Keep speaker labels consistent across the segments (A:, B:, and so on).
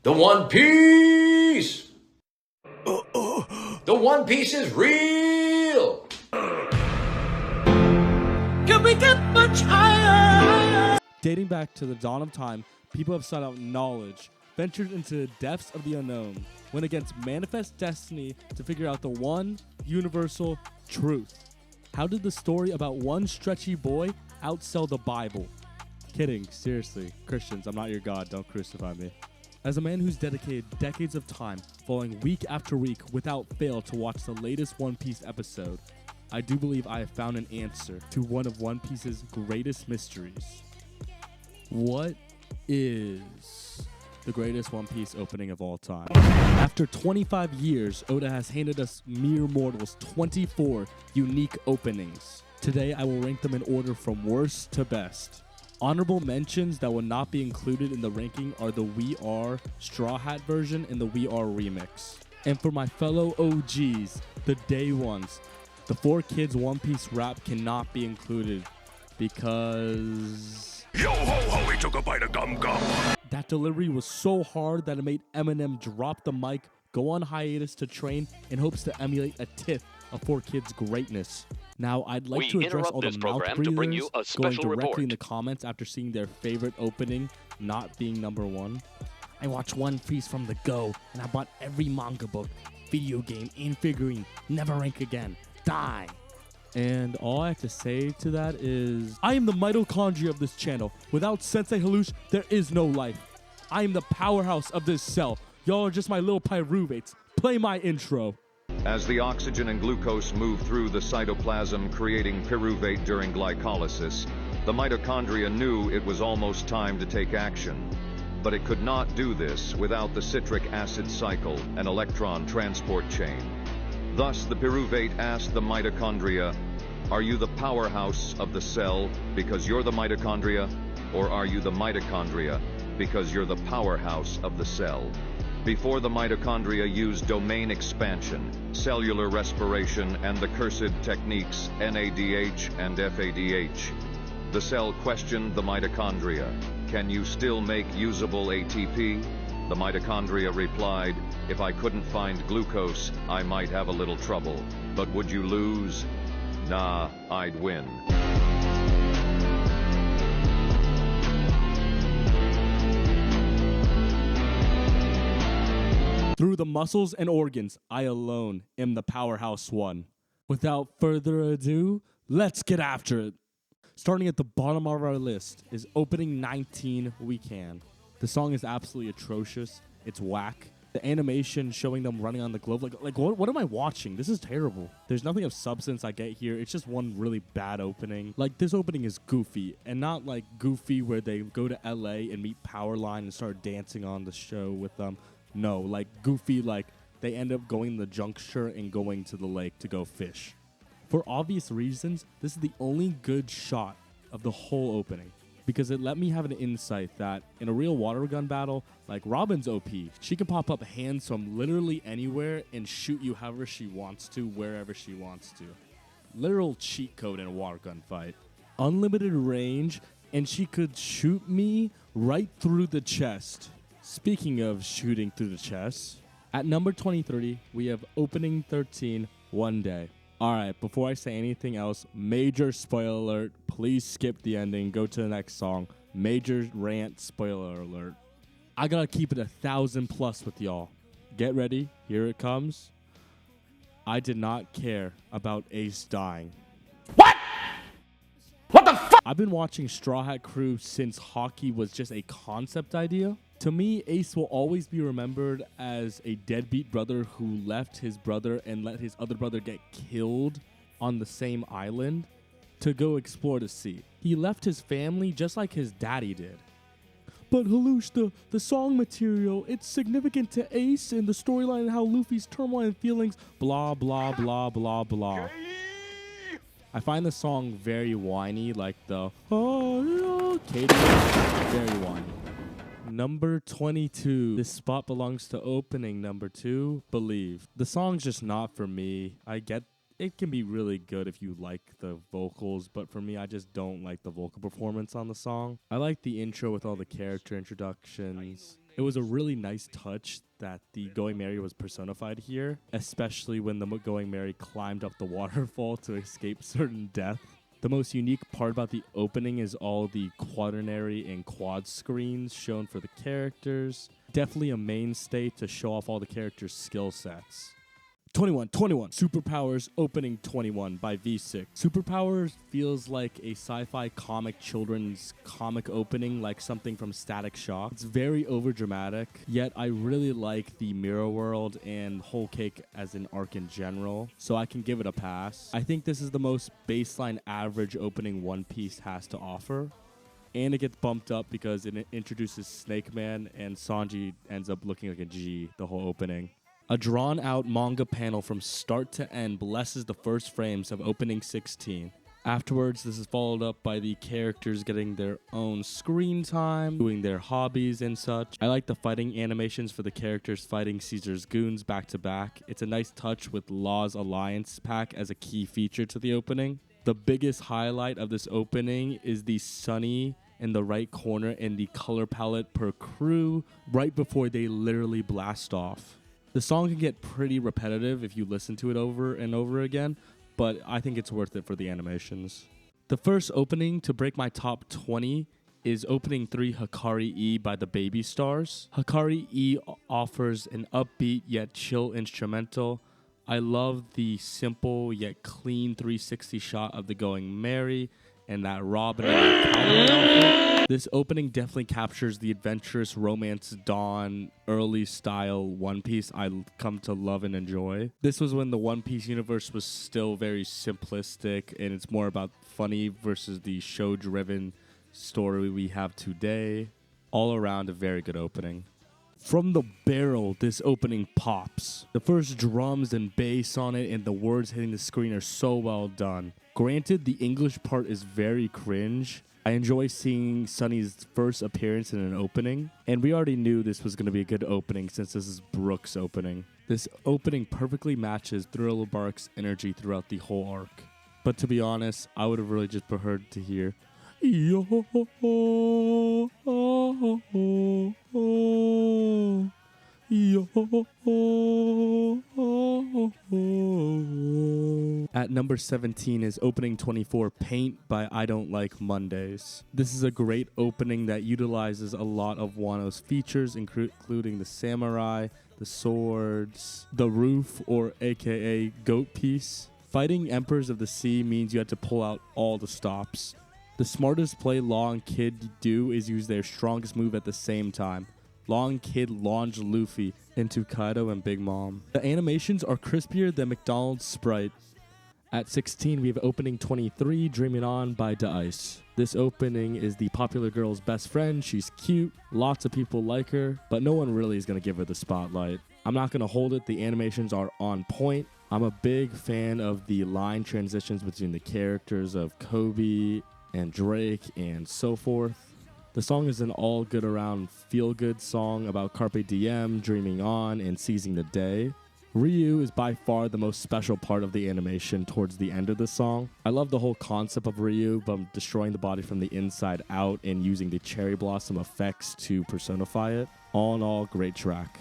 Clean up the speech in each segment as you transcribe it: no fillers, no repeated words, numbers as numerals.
A: The One Piece! The One Piece is real!
B: Can we get much higher?
C: Dating back to the dawn of time, people have sought out knowledge, ventured into the depths of the unknown, went against manifest destiny to figure out the one universal truth. How did the story about one stretchy boy outsell the Bible? Kidding, seriously. Christians, I'm not your God, don't crucify me. As a man who's dedicated decades of time, following week after week without fail to watch the latest One Piece episode, I do believe I have found an answer to one of One Piece's greatest mysteries. What is the greatest One Piece opening of all time? After 25 years, Oda has handed us mere mortals 24 unique openings. Today, I will rank them in order from worst to best. Honorable mentions that will not be included in the ranking are the We Are Straw Hat version and the We Are remix. And for my fellow OGs, the day ones, the 4Kids One Piece rap cannot be included because
D: Yo ho ho, he took a bite of gum gum.
C: that delivery was so hard that it made Eminem drop the mic, go on hiatus to train in hopes to emulate a tiff of 4Kids greatness. Now, I'd like to address all the mouth breathers going directly in the comments after seeing their favorite opening not being number one. I watched One Piece from the go, and I bought every manga book, video game, and figurine. Never rank again. Die. And all I have to say to that is, I am the mitochondria of this channel. Without Sensei Halush, there is no life. I am the powerhouse of this cell. Y'all are just my little pyruvates. Play my intro.
E: As the oxygen and glucose move through the cytoplasm, creating pyruvate during glycolysis, the mitochondria knew it was almost time to take action. But it could not do this without the citric acid cycle and electron transport chain. Thus, the pyruvate asked the mitochondria, are you the powerhouse of the cell because you're the mitochondria, or are you the mitochondria because you're the powerhouse of the cell? Before the mitochondria used domain expansion, cellular respiration, and the cursed techniques NADH and FADH, the cell questioned the mitochondria, can you still make usable ATP? The mitochondria replied, if I couldn't find glucose, I might have a little trouble. But would you lose? Nah, I'd win.
C: Through the muscles and organs, I alone am the powerhouse one. Without further ado, let's get after it. Starting at the bottom of our list is opening 19, We Can. The song is absolutely atrocious. It's whack. The animation showing them running on the globe, like what am I watching? This is terrible. There's nothing of substance I get here. It's just one really bad opening. Like, this opening is goofy, and not like Goofy where they go to LA and meet Powerline and start dancing on the show with them. No, like Goofy, like they end up going to the juncture and going to the lake to go fish. For obvious reasons, this is the only good shot of the whole opening, because it let me have an insight that in a real water gun battle, like Robin's OP, she can pop up hands from literally anywhere and shoot you however she wants to, wherever she wants to. Literal cheat code in a water gun fight. Unlimited range, and she could shoot me right through the chest. Speaking of shooting through the chest, at number 23, we have opening 13, One Day. Alright, before I say anything else, major spoiler alert. Please skip the ending. Go to the next song. Major rant spoiler alert. I gotta keep it 1,000+ with y'all. Get ready. Here it comes. I did not care about Ace dying.
A: What? What the fuck?
C: I've been watching Straw Hat Crew since hockey was just a concept idea. To me, Ace will always be remembered as a deadbeat brother who left his brother and let his other brother get killed on the same island to go explore the sea. He left his family just like his daddy did. But Halush, the song material, it's significant to Ace and the storyline and how Luffy's turmoil and feelings, blah, blah, blah, blah, blah. I find the song very whiny, like the, oh, yeah, Katie, very whiny. Number 22. This spot belongs to opening number 2, Believe. The song's just not for me. I get it can be really good if you like the vocals, but for me, I just don't like the vocal performance on the song. I like the intro with all the character introductions. It was a really nice touch that the Going Merry was personified here, especially when the Going Merry climbed up the waterfall to escape certain death. The most unique part about the opening is all the quaternary and quad screens shown for the characters. Definitely a mainstay to show off all the characters' skill sets. 21 Superpowers Opening 21 by V6. Superpowers feels like a sci-fi comic children's comic opening, like something from Static Shock. It's very overdramatic, yet I really like the Mirror World and Whole Cake as an arc in general, so I can give it a pass. I think this is the most baseline average opening One Piece has to offer. And it gets bumped up because it introduces Snake Man, and Sanji ends up looking like a G the whole opening. A drawn-out manga panel from start to end blesses the first frames of opening 16. Afterwards, this is followed up by the characters getting their own screen time, doing their hobbies and such. I like the fighting animations for the characters fighting Caesar's goons back to back. It's a nice touch with Law's Alliance pack as a key feature to the opening. The biggest highlight of this opening is the Sunny in the right corner and the color palette per crew right before they literally blast off. The song can get pretty repetitive if you listen to it over and over again, but I think it's worth it for the animations. The first opening to break my top 20 is opening 3 Hikari E by the Baby Stars. Hikari E offers an upbeat yet chill instrumental. I love the simple yet clean 360 shot of the Going Merry and that Robin and cowboy outfit. This opening definitely captures the adventurous romance dawn, early style One Piece I come to love and enjoy. This was when the One Piece universe was still very simplistic, and it's more about funny versus the show-driven story we have today. All around a very good opening. From the barrel, this opening pops. The first drums and bass on it and the words hitting the screen are so well done. Granted, the English part is very cringe. I enjoy seeing Sunny's first appearance in an opening, and we already knew this was going to be a good opening since this is Brook's opening. This opening perfectly matches Thriller Bark's energy throughout the whole arc. But to be honest, I would have really just preferred to hear Yo At number 17 is opening 24, Paint by I Don't Like Mondays. This is a great opening that utilizes a lot of Wano's features, including the samurai, the swords, the roof, or aka goat piece. Fighting Emperors of the Sea means you have to pull out all the stops. The smartest play Law and Kid do is use their strongest move at the same time. Law and Kid launch Luffy into Kaido and Big Mom. The animations are crispier than McDonald's Sprite. At 16, we have opening 23, Dreaming On by Da-Ice. This opening is the popular girl's best friend. She's cute, lots of people like her, but no one really is going to give her the spotlight. I'm not going to hold it, the animations are on point. I'm a big fan of the line transitions between the characters of Kobe and Drake and so forth. The song is an all good around feel good song about Carpe Diem, dreaming on, and seizing the day. Ryu is by far the most special part of the animation towards the end of the song. I love the whole concept of Ryu, but destroying the body from the inside out and using the cherry blossom effects to personify it. All in all, great track.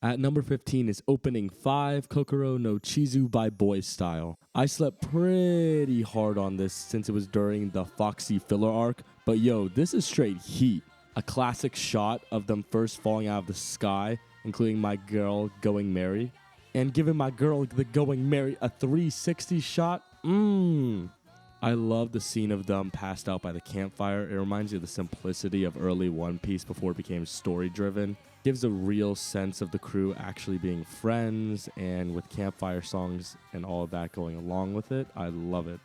C: At number 15 is opening 5, Kokoro no Chizu by Boys Style. I slept pretty hard on this since it was during the Foxy filler arc, but yo, this is straight heat. A classic shot of them first falling out of the sky, including my girl Going Merry, and giving my girl the Going Merry a 360 shot. I love the scene of them passed out by the campfire. It reminds you of the simplicity of early One Piece before it became story-driven. Gives a real sense of the crew actually being friends, and with campfire songs and all of that going along with it, I love it.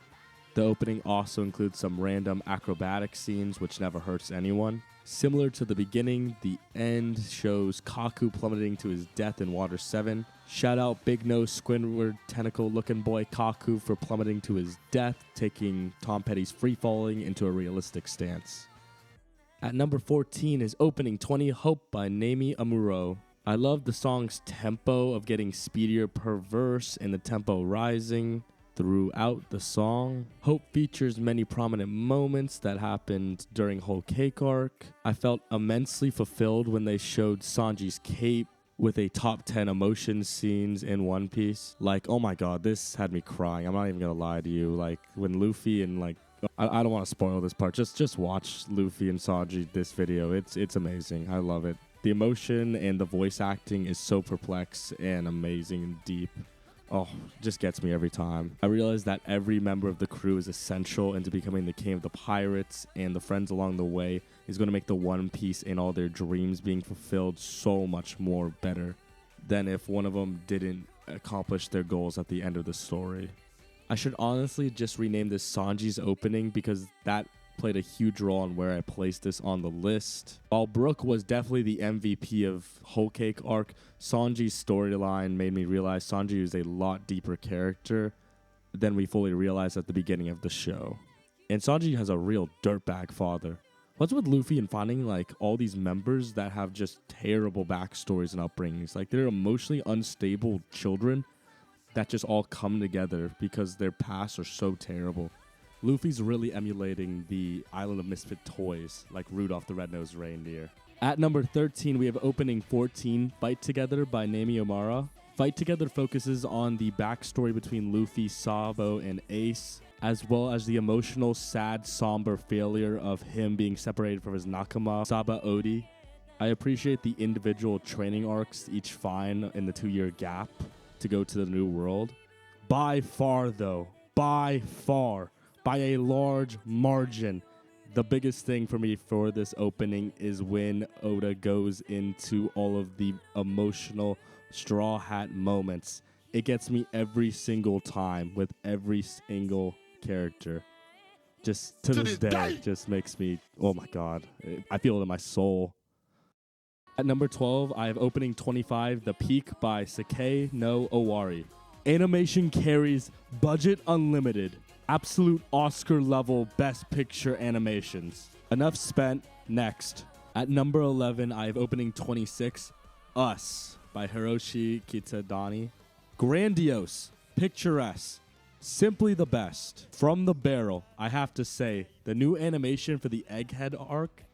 C: The opening also includes some random acrobatic scenes, which never hurts anyone. Similar to the beginning, the end shows Kaku plummeting to his death in Water 7. Shout out Big Nose Squidward tentacle looking boy Kaku for plummeting to his death, taking Tom Petty's free falling into a realistic stance. At number 14 is opening 20, Hope by Nami Amuro. I love the song's tempo of getting speedier per verse and the tempo rising. throughout the song. Hope features many prominent moments that happened during Whole Cake arc. I felt immensely fulfilled when they showed Sanji's cape with a top 10 emotion scenes in One Piece. Like, oh my god, this had me crying. I'm not even gonna lie to you. Like, when Luffy and like, I don't want to spoil this part. Just watch Luffy and Sanji this video. It's amazing. I love it. The emotion and the voice acting is so perplex and amazing and deep. Oh, just gets me every time. I realize that every member of the crew is essential into becoming the king of the pirates, and the friends along the way is going to make the One Piece and all their dreams being fulfilled so much more better than if one of them didn't accomplish their goals at the end of the story. I should honestly just rename this Sanji's opening because that played a huge role on where I placed this on the list. While Brook was definitely the MVP of Whole Cake arc, Sanji's storyline made me realize Sanji is a lot deeper character than we fully realized at the beginning of the show. And Sanji has a real dirtbag father. What's with Luffy and finding like all these members that have just terrible backstories and upbringings? Like they're emotionally unstable children that just all come together because their pasts are so terrible. Luffy's really emulating the Island of Misfit Toys, like Rudolph the Red-Nosed Reindeer. At number 13, we have opening 14, Fight Together by Nami Omara. Fight Together focuses on the backstory between Luffy, Sabo, and Ace, as well as the emotional, sad, somber failure of him being separated from his nakama, Saba Odi. I appreciate the individual training arcs each find in the 2-year gap to go to the new world. By far, though, by a large margin, the biggest thing for me for this opening is when Oda goes into all of the emotional Straw Hat moments. It gets me every single time with every single character. Just to this day, just makes me, oh my god, I feel it in my soul. At number 12, I have opening 25, The Peak by Sake no Owari. Animation carries budget unlimited. Absolute Oscar level best picture animations. Enough spent. Next. At number 11, I have opening 26, Us by Hiroshi Kitadani. Grandiose, picturesque, simply the best. From the barrel, I have to say, the new animation for the Egghead arc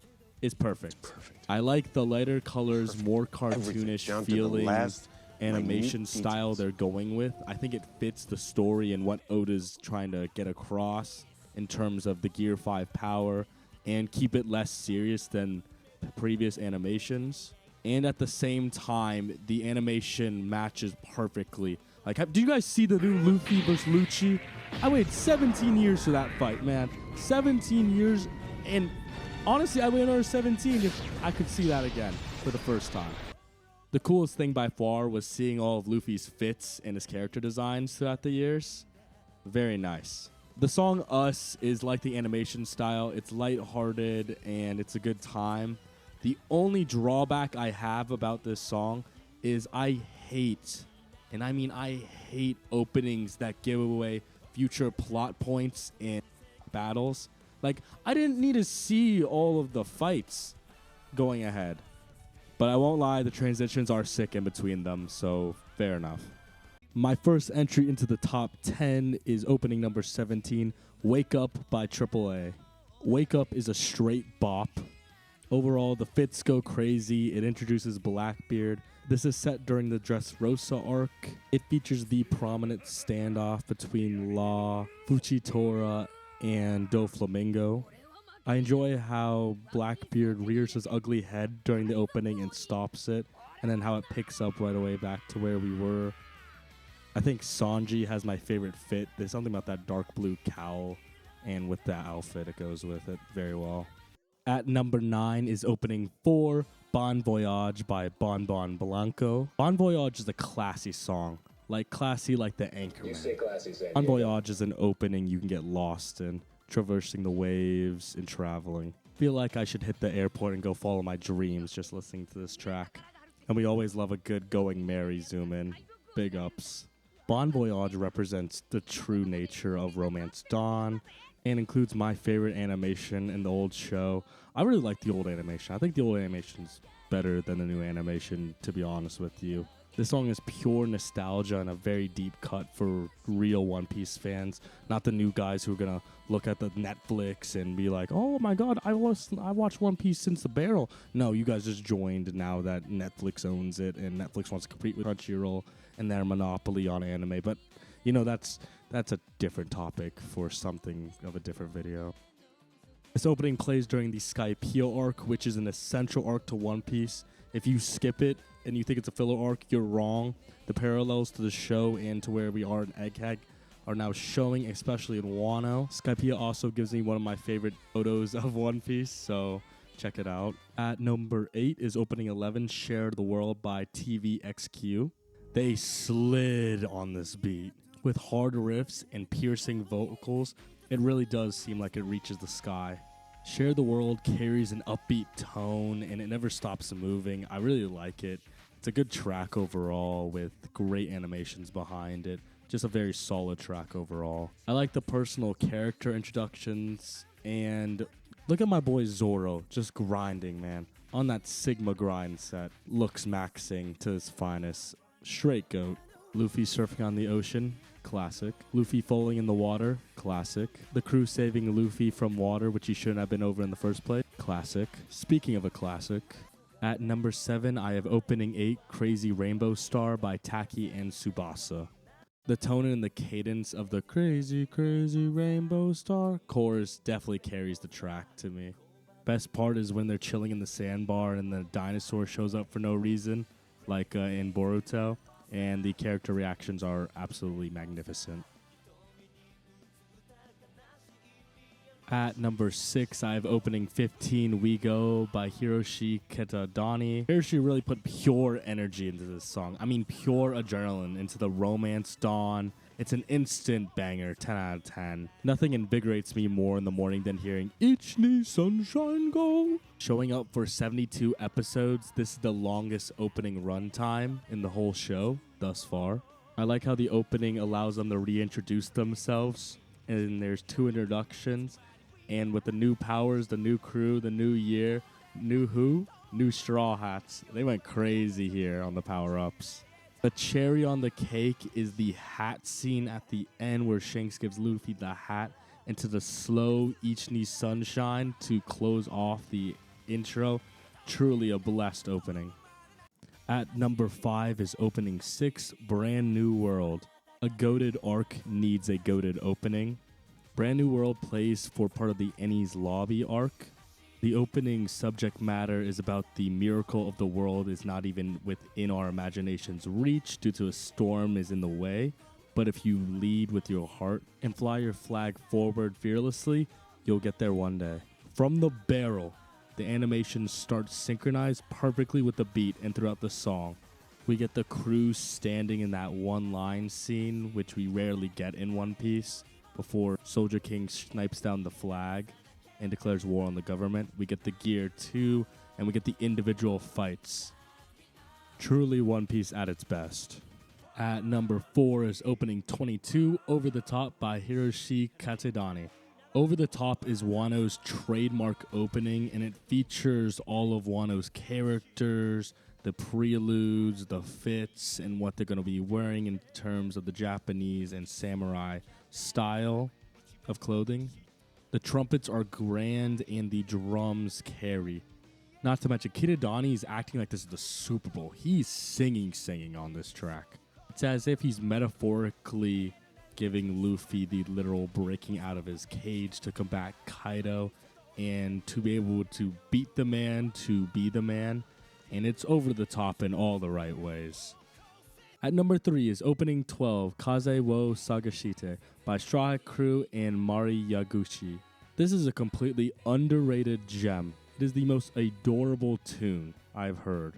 C: is perfect. I like the lighter colors, more cartoonish feeling animation style they're going with. I think it fits the story and what Oda's trying to get across in terms of the Gear 5 power and keep it less serious than previous animations. And at the same time, the animation matches perfectly. Like, do you guys see the new Luffy versus Lucci? I waited 17 years for that fight, man. 17 years, and honestly, I waited another 17 if I could see that again for the first time. The coolest thing by far was seeing all of Luffy's fits and his character designs throughout the years. Very nice. The song Us is like the animation style. It's lighthearted and it's a good time. The only drawback I have about this song is I hate, and I mean I hate openings that give away future plot points in battles. Like, I didn't need to see all of the fights going ahead. But I won't lie, the transitions are sick in between them, so fair enough. My first entry into the top 10 is opening number 17, Wake Up by AAA. Wake Up is a straight bop. Overall, the fits go crazy. It introduces Blackbeard. This is set during the Dressrosa arc. It features the prominent standoff between Law, Fujitora, and Doflamingo. I enjoy how Blackbeard rears his ugly head during the opening and stops it, and then how it picks up right away back to where we were. I think Sanji has my favorite fit. There's something about that dark blue cowl, and with that outfit, it goes with it very well. At number 9 is opening 4, Bon Voyage by Bon Bon Blanco. Bon Voyage is a classy song. Like classy like the Anchorman.
F: You say classy, San
C: Bon
F: Diego.
C: Voyage is an opening you can get lost in, traversing the waves and traveling. Feel like I should hit the airport and go follow my dreams just listening to this track. And we always love a good Going Merry zoom in. Big ups. Bon Voyage represents the true nature of Romance Dawn and includes my favorite animation in the old show. I really like the old animation. I think the old animation's better than the new animation, to be honest with you. This song is pure nostalgia and a very deep cut for real One Piece fans, not the new guys who are gonna look at the Netflix and be like, "Oh my God, I watched One Piece since the barrel." No, you guys just joined now that Netflix owns it and Netflix wants to compete with Crunchyroll and their monopoly on anime. But you know that's a different topic for something of a different video. This opening plays during the Skypiea arc, which is an essential arc to One Piece. If you skip it and you think it's a filler arc, you're wrong. The parallels to the show and to where we are in Egghead are now showing, especially in Wano. Skypiea also gives me one of my favorite photos of One Piece, so check it out. At number 8 is opening 11, Share the World by TVXQ. They slid on this beat. With hard riffs and piercing vocals, it really does seem like it reaches the sky. Share the World carries an upbeat tone and it never stops moving. I really like it. It's a good track overall with great animations behind it. Just a very solid track overall. I like the personal character introductions, and look at my boy Zoro just grinding, man. On that Sigma grind set. Looks maxing to his finest. Straight goat. Luffy surfing on the ocean. Classic. Luffy falling in the water. Classic. The crew saving Luffy from water, which he shouldn't have been over in the first place. Classic. Speaking of a classic, at number 7, I have opening 8, Crazy Rainbow Star by Taki and Tsubasa. The tone and the cadence of the Crazy, Crazy Rainbow Star chorus definitely carries the track to me. Best part is when they're chilling in the sandbar and the dinosaur shows up for no reason, like in Boruto. And the character reactions are absolutely magnificent. At number 6, I have opening 15, We Go by Hiroshi Kitadani. Hiroshi really put pure energy into this song. I mean, pure adrenaline into the romance dawn. It's an instant banger, 10 out of 10. Nothing invigorates me more in the morning than hearing Each Knee Sunshine Go. Showing up for 72 episodes, this is the longest opening runtime in the whole show thus far. I like how the opening allows them to reintroduce themselves, and there's 2 introductions. And with the new powers, the new crew, the new year, new Straw Hats. They went crazy here on the power-ups. The cherry on the cake is the hat scene at the end where Shanks gives Luffy the hat, and to the slow Each Knee Sunshine to close off the intro. Truly a blessed opening. At number 5 is opening 6, Brand New World. A goated arc needs a goated opening. Brand New World plays for part of the Enies Lobby arc. The opening subject matter is about the miracle of the world is not even within our imagination's reach due to a storm is in the way. But if you lead with your heart and fly your flag forward fearlessly, you'll get there one day. From the barrel, the animations start synchronized perfectly with the beat and throughout the song. We get the crew standing in that one line scene, which we rarely get in One Piece, before Soldier King snipes down the flag and declares war on the government. We get the gear too, and we get the individual fights. Truly One Piece at its best. At number 4 is opening 22, Over the Top by Hiroshi Katedani. Over the Top is Wano's trademark opening, and it features all of Wano's characters, the preludes, the fits, and what they're going to be wearing in terms of the Japanese and samurai style of clothing. The trumpets are grand and the drums carry. Not to mention, Kitadani is acting like this is the Super Bowl. He's singing on this track. It's as if he's metaphorically giving Luffy the literal breaking out of his cage to combat Kaido and to be able to beat the man, to be the man. And it's over the top in all the right ways. At number 3 is opening 12, Kaze wo Sagashite by Straw Hat Crew and Mari Yaguchi. This is a completely underrated gem. It is the most adorable tune I've heard.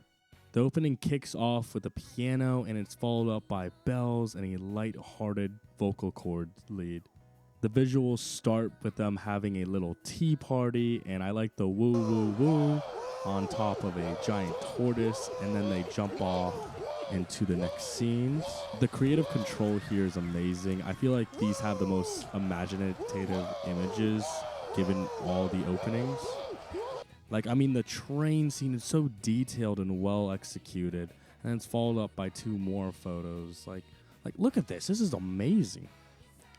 C: The opening kicks off with a piano and it's followed up by bells and a light-hearted vocal chord lead. The visuals start with them having a little tea party, and I like the woo woo woo on top of a giant tortoise, and then they jump off into the next scenes. The creative control here is amazing. I feel like these have the most imaginative images given all the openings. Like, I mean, the train scene is so detailed and well executed, and it's followed up by 2 more photos. Like, look at this. This is amazing.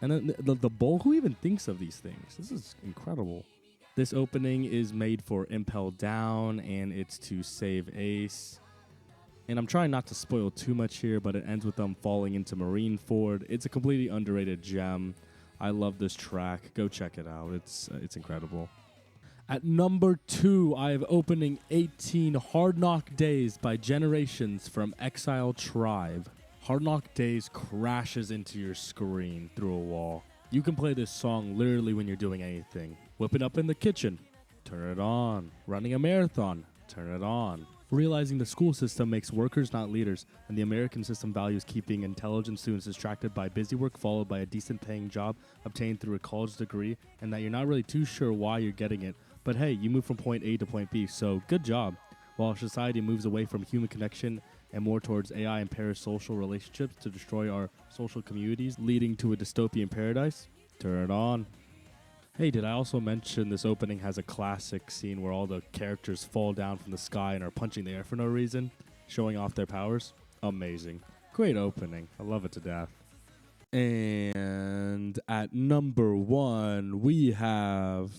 C: And then the bowl, who even thinks of these things? This is incredible. This opening is made for Impel Down, and it's to save Ace. And I'm trying not to spoil too much here, but it ends with them falling into Marineford. It's a completely underrated gem. I love this track. Go check it out. It's incredible. At number 2, I have opening 18, Hard Knock Days by Generations from Exile Tribe. Hard Knock Days crashes into your screen through a wall. You can play this song literally when you're doing anything. Whipping up in the kitchen, turn it on. Running a marathon, turn it on. Realizing the school system makes workers not leaders, and the American system values keeping intelligent students distracted by busy work followed by a decent paying job obtained through a college degree, and that you're not really too sure why you're getting it. But hey, you move from point A to point B, so good job. While society moves away from human connection and more towards AI and parasocial relationships to destroy our social communities, leading to a dystopian paradise, turn it on. Hey, did I also mention this opening has a classic scene where all the characters fall down from the sky and are punching the air for no reason, showing off their powers? Amazing. Great opening. I love it to death. And at number 1, we have...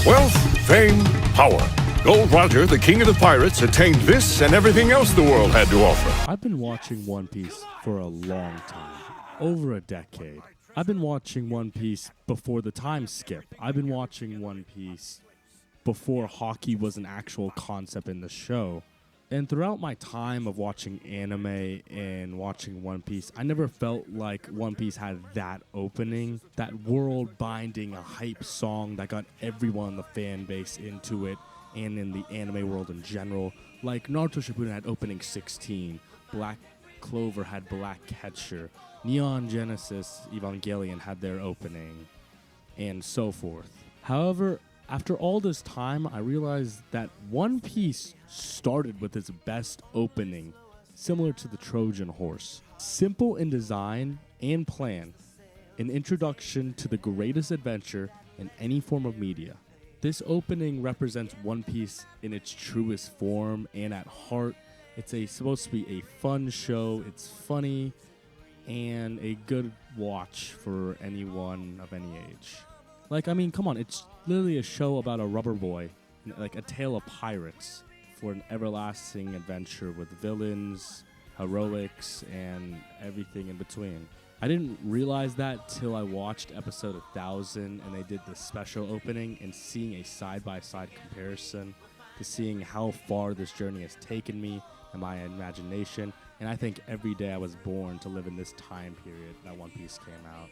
D: Wealth, fame, power. Gold Roger, the king of the pirates, attained this and everything else the world had to offer.
C: I've been watching One Piece for a long time. Over a decade. I've been watching One Piece before the time skip. I've been watching One Piece before hockey was an actual concept in the show. And throughout my time of watching anime and watching One Piece, I never felt like One Piece had that opening, that world-binding, a hype song that got everyone in the fan base into it and in the anime world in general. Like Naruto Shippuden had opening 16, Black Clover had Black Catcher, Neon Genesis Evangelion had their opening, and so forth. However, after all this time, I realized that One Piece started with its best opening, similar to the Trojan Horse. Simple in design and plan, an introduction to the greatest adventure in any form of media. This opening represents One Piece in its truest form, and at heart, it's supposed to be a fun show. It's funny and a good watch for anyone of any age. Like, I mean, come on, it's literally a show about a rubber boy, like a tale of pirates for an everlasting adventure with villains, heroics, and everything in between. I didn't realize that till I watched episode 1000 and they did the special opening, and seeing a side-by-side comparison to seeing how far this journey has taken me and my imagination. And I think every day I was born to live in this time period that One Piece came out.